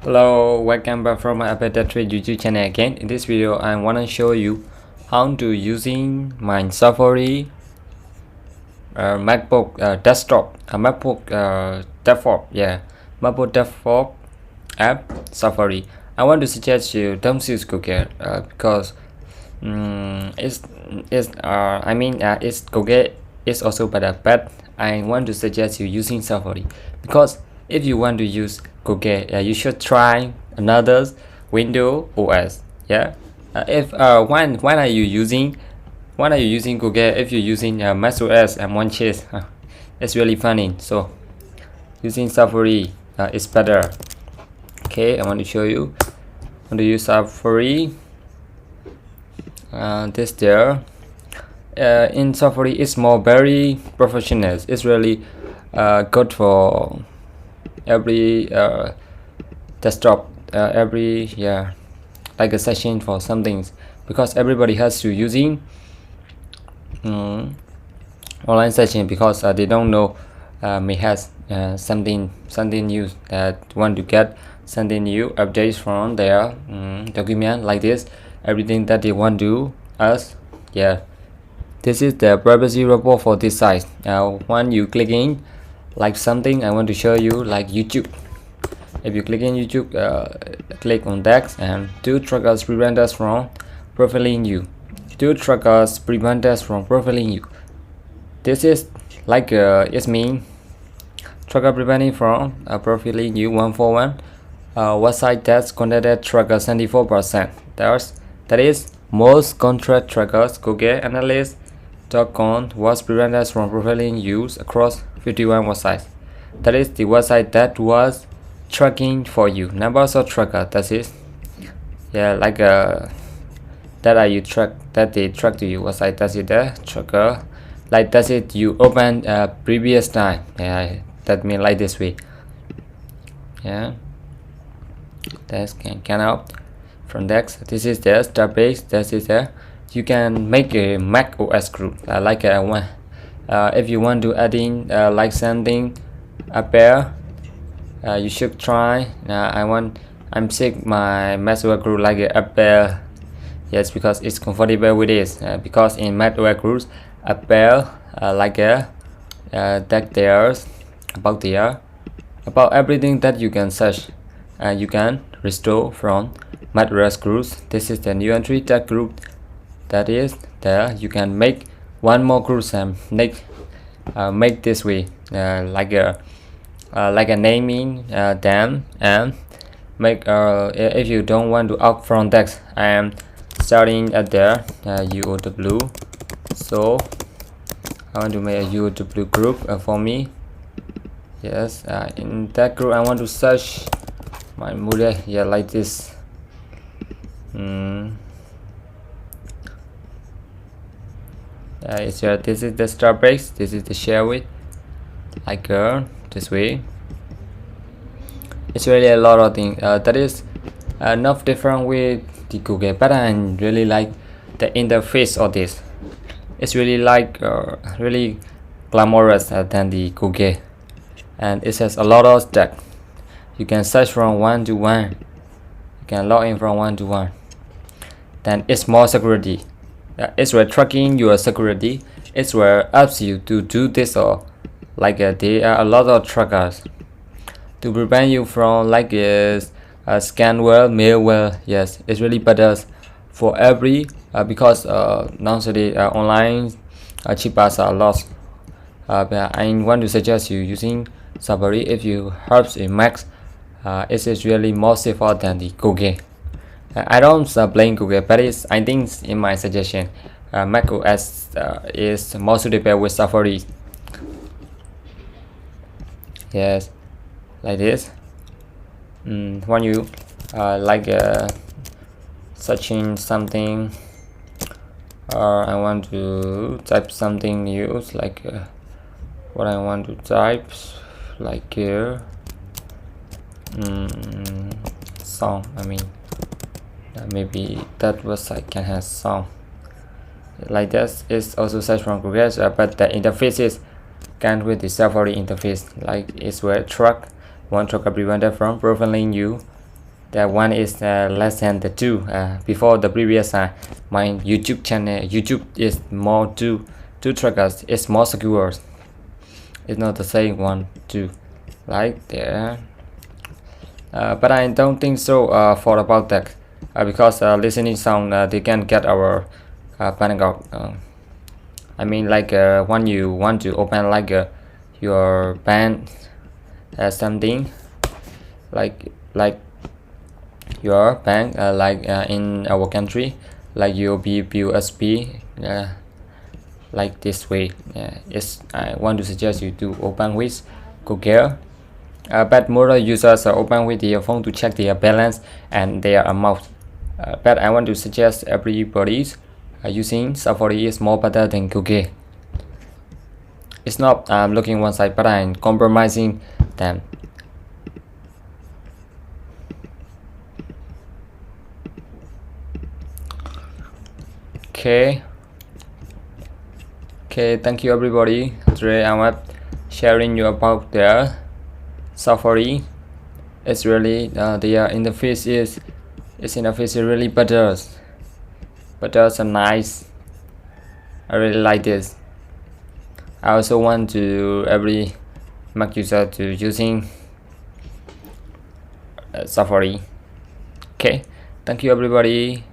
Hello, welcome back from my Update Trade YouTube channel again. In this video, I want to show you how to using my Safari MacBook desktop, MacBook MacBook desktop app Safari. I want to suggest you don't use Google because it's Google is also better, but I want to suggest you using Safari because if you want to use Google, you should try another Windows OS. If when are you using Google? If you're using Mac OS and one chase, it's really funny. So using Safari is better. Okay, I want to show you. I want to use Safari. This there. In Safari, it's more very professional. It's really good for every desktop, like a session for some things, because everybody has to using online session because they don't know may has something new that want to get something new updates from their document like this, everything that they want to us. This is the privacy report for this site. Now when you click in like something, I want to show you like YouTube. If you click in YouTube, click on that and two trackers prevent us from profiling you. Two trackers prevent us from profiling you. This is like it means tracker preventing from profiling you 141. Website that's contacted tracker 74%. That is most contract trackers Google Analyst.com was prevent us from profiling use across 51 websites. That is the website that was tracking for you. Numbers of tracker, that is that are you track that they track to you website, that's it the tracker, like that's it you open previous time. That mean like this way. That can out from that. This is the database. That is the you can make a Mac OS group like a one. If you want to add in like something a pair, you should try. I'm sick my Mac OS group like a pair. Yes, because it's comfortable with this. Because in Mac OS groups a pair like a that there's about everything that you can search. You can restore from Mac OS groups. This is the new entry that group. That is there. You can make one more group and make this way like a naming them and make if you don't want to out from text. I am starting at there UOW, so I want to make a UOW group for me. Yes, in that group I want to search my model like this. This is the Starbucks. This is the share with like this way. It's really a lot of things that is not different with the Google, but I really like the interface of this. It's really like really glamorous than the Google, and it has a lot of stack. You can search from one to one. You can log in from one to one. Then it's more security. It's where tracking your security. It's where helps you to do this, or like there are a lot of trackers to prevent you from like scanware, malware. Yes, it's really better for every because nowadays online cheapers are lost. But I want to suggest you using Safari if you helps in Mac. It is really more safer than the Google. I don't blame Google, but I think in my suggestion, Mac OS is more suitable with Safari. Yes, like this. When you like searching something, or I want to type something new, like what I want to type, like here, song. I mean. Maybe that website can have song like this. Is also search from Google, but the interface is can't with the Safari interface, like it's where track one tracker prevented from profiling you that one is less than the two. Before the previous my YouTube channel, YouTube is more two trackers. It's more secure. It's not the same one two, right there. But I don't think so for about that, because listening sound they can get our panic out. I mean, like when you want to open like your band something like your bank, like in our country, like your USB, like this way. Yes, I want to suggest you to open with Google. But more users open with their phone to check their balance and their amount. But I want to suggest everybody using Safari is more better than Google. It's not looking one side, but I'm compromising them. Okay, thank you everybody. Today I'm sharing you about the Safari. It's really their interface is really better and nice. I really like this. I also want to every Mac user to using Safari. Okay, thank you everybody.